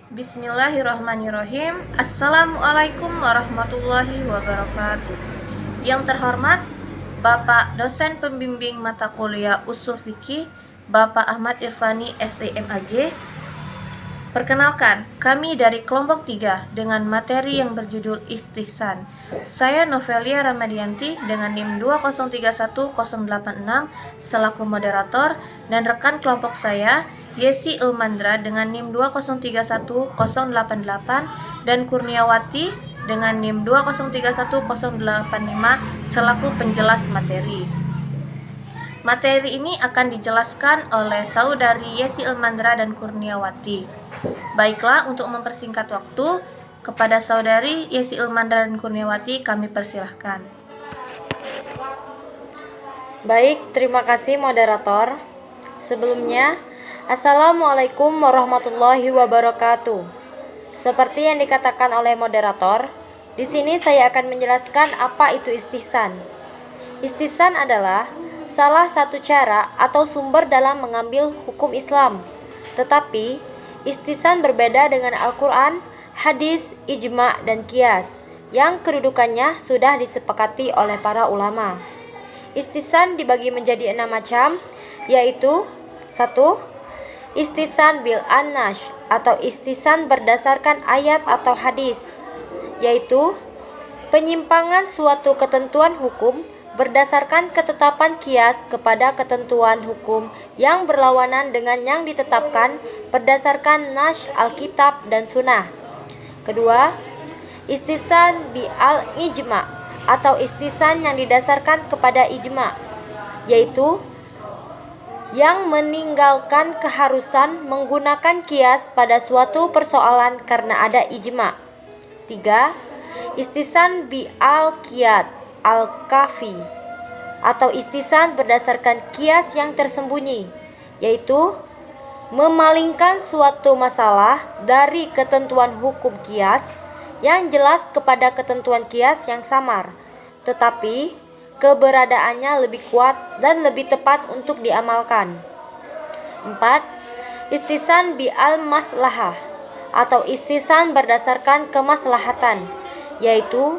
Bismillahirrahmanirrahim. Assalamualaikum warahmatullahi wabarakatuh. Yang terhormat Bapak Dosen Pembimbing Mata Kuliah Ushul Fiqih, Bapak Ahmad Irfani SEMAG. Perkenalkan, kami dari kelompok 3 dengan materi yang berjudul Istihsan. Saya Novelia Ramadianti dengan NIM 2031086 selaku moderator, dan rekan kelompok saya Yesi Ilmandra dengan NIM 2031088 dan Kurniawati dengan NIM 2031085 selaku penjelas materi. Materi ini akan dijelaskan oleh saudari Yesi Ilmandra dan Kurniawati. Baiklah, untuk mempersingkat waktu, kepada saudari Yesi Ilmandra dan Kurniawati kami persilahkan. Baik, terima kasih moderator. Sebelumnya, Assalamualaikum warahmatullahi wabarakatuh. Seperti yang dikatakan oleh moderator, di sini saya akan menjelaskan apa itu istihsan. Istihsan adalah salah satu cara atau sumber dalam mengambil hukum Islam. Tetapi, istihsan berbeda dengan Al-Quran, hadis, ijma, dan qiyas yang kedudukannya sudah disepakati oleh para ulama. Istihsan dibagi menjadi 6 macam, yaitu 1. Istihsan bil an-nash atau istihsan berdasarkan ayat atau hadis, yaitu penyimpangan suatu ketentuan hukum berdasarkan ketetapan qiyas kepada ketentuan hukum yang berlawanan dengan yang ditetapkan berdasarkan nash Alkitab dan Sunnah. Kedua, istihsan bi al-ijma atau istihsan yang didasarkan kepada ijma, yaitu yang meninggalkan keharusan menggunakan qiyas pada suatu persoalan karena ada ijma. 3. Istihsan bi al-qiyad al-kafi atau istihsan berdasarkan qiyas yang tersembunyi, yaitu memalingkan suatu masalah dari ketentuan hukum qiyas yang jelas kepada ketentuan qiyas yang samar, tetapi keberadaannya lebih kuat dan lebih tepat untuk diamalkan. 4. Istihsan bi al-maslahah atau istihsan berdasarkan kemaslahatan, yaitu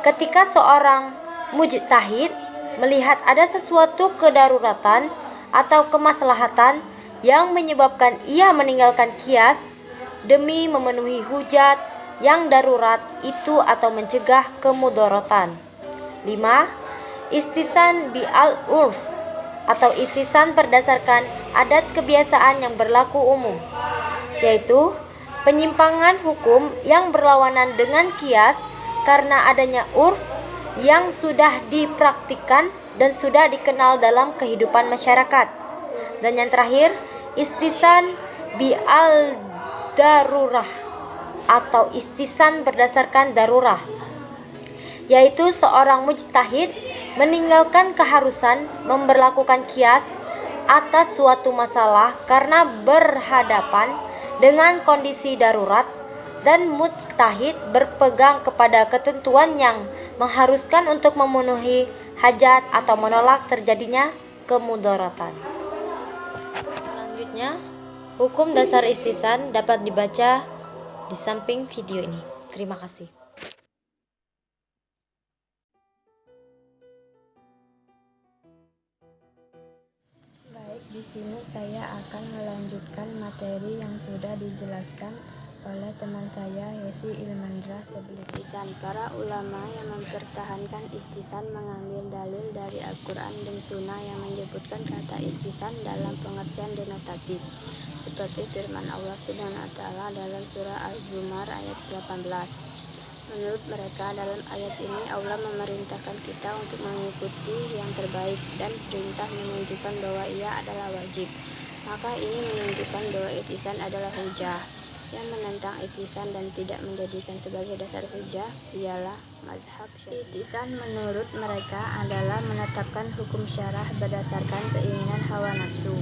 ketika seorang mujtahid melihat ada sesuatu kedaruratan atau kemaslahatan yang menyebabkan ia meninggalkan qiyas demi memenuhi hujat yang darurat itu atau mencegah kemudaratan. 5. Istihsan bi al-urf atau istihsan berdasarkan adat kebiasaan yang berlaku umum, yaitu penyimpangan hukum yang berlawanan dengan qiyas karena adanya urf yang sudah dipraktikkan dan sudah dikenal dalam kehidupan masyarakat. Dan yang terakhir, istihsan bi al-darurah atau istihsan berdasarkan darurah, yaitu seorang mujtahid meninggalkan keharusan memberlakukan qiyas atas suatu masalah karena berhadapan dengan kondisi darurat, dan mujtahid berpegang kepada ketentuan yang mengharuskan untuk memenuhi hajat atau menolak terjadinya kemudaratan. Selanjutnya, hukum dasar istihsan dapat dibaca di samping video ini. Terima kasih. Di sini saya akan melanjutkan materi yang sudah dijelaskan oleh teman saya Yesi Ilmandra sebelumnya. Istihsan. Para ulama yang mempertahankan istihsan mengambil dalil dari Al-Quran dan Sunnah yang menyebutkan kata istihsan dalam pengertian denotatif, seperti firman Allah Subhanahu wa Ta'ala dalam surah Al-Zumar ayat 18. Menurut mereka, dalam ayat ini Allah memerintahkan kita untuk mengikuti yang terbaik, dan perintah menunjukkan bahwa ia adalah wajib. Maka ini menunjukkan bahwa istihsan adalah hujah. Yang menentang istihsan dan tidak menjadikan sebagai dasar hujah ialah mazhab Syafi'i. Istihsan menurut mereka adalah menetapkan hukum syarah berdasarkan keinginan hawa nafsu.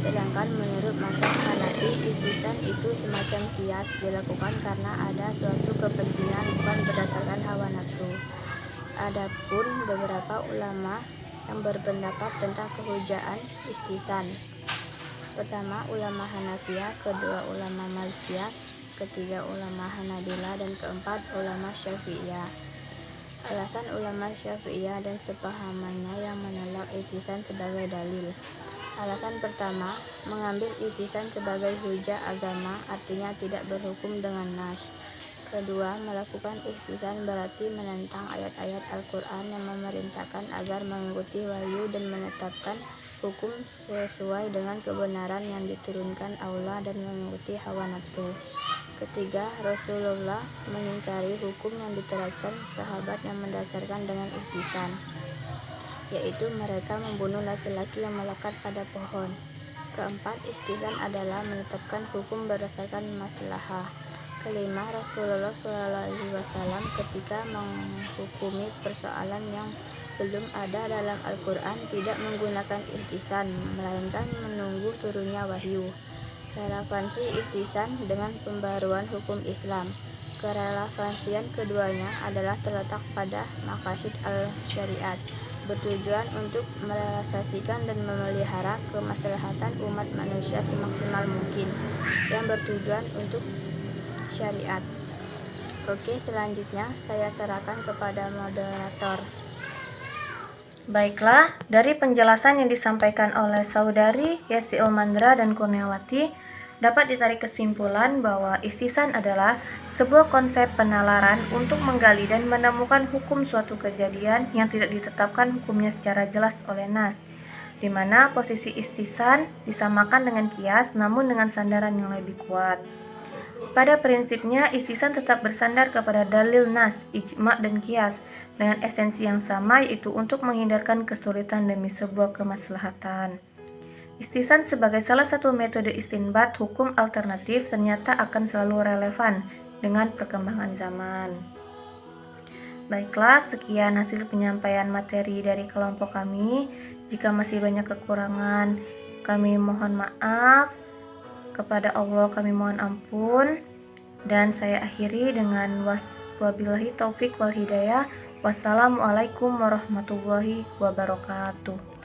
Sedangkan menurut mazhab Hanafi, istihsan itu semacam qiyas dilakukan karena ada suatu kepentingan, bukan berdasarkan hawa nafsu. Adapun beberapa ulama yang berpendapat tentang kehujaan istihsan. Pertama, ulama Hanafiyah, kedua ulama Malikiyah, ketiga ulama Hanabilah, dan keempat ulama Syafi'iyah. Alasan ulama Syafi'iyah dan sepahamannya yang menolak ihtisan sebagai dalil. Alasan pertama, mengambil ihtisan sebagai hujah agama artinya tidak berhukum dengan nas. Kedua, melakukan ihtisan berarti menentang ayat-ayat Al-Quran yang memerintahkan agar mengikuti wahyu dan menetapkan hukum sesuai dengan kebenaran yang diturunkan Allah dan mengikuti hawa nafsu. Ketiga, Rasulullah mengingkari hukum yang diterapkan sahabat yang mendasarkan dengan ihtisan, yaitu mereka membunuh laki-laki yang melekat pada pohon. Keempat, ihtisan adalah menetapkan hukum berdasarkan maslahah. Kelima, Rasulullah SAW ketika menghukumi persoalan yang belum ada dalam Al-Quran tidak menggunakan ihtisan, melainkan menunggu turunnya wahyu. Relevansi ihtisan dengan pembaruan hukum Islam. Kerelevansian keduanya adalah terletak pada maqasid al-syariat, bertujuan untuk merealisasikan dan memelihara kemaslahatan umat manusia semaksimal mungkin, yang bertujuan untuk syariat. Oke, selanjutnya saya serahkan kepada moderator. Baiklah, dari penjelasan yang disampaikan oleh Saudari Yesi Ilmandra dan Kurniawati, dapat ditarik kesimpulan bahwa ihtisan adalah sebuah konsep penalaran untuk menggali dan menemukan hukum suatu kejadian yang tidak ditetapkan hukumnya secara jelas oleh nas, di mana posisi ihtisan disamakan dengan qiyas namun dengan sandaran yang lebih kuat. Pada prinsipnya, ihtisan tetap bersandar kepada dalil nas, ijma' dan qiyas dengan esensi yang sama, yaitu untuk menghindarkan kesulitan demi sebuah kemaslahatan. Ihtisan sebagai salah satu metode istinbat hukum alternatif ternyata akan selalu relevan dengan perkembangan zaman. Baiklah, sekian hasil penyampaian materi dari kelompok kami. Jika masih banyak kekurangan, kami mohon maaf. Kepada Allah kami mohon ampun. Dan saya akhiri dengan wabillahi taufik wal hidayah. Wassalamualaikum warahmatullahi wabarakatuh.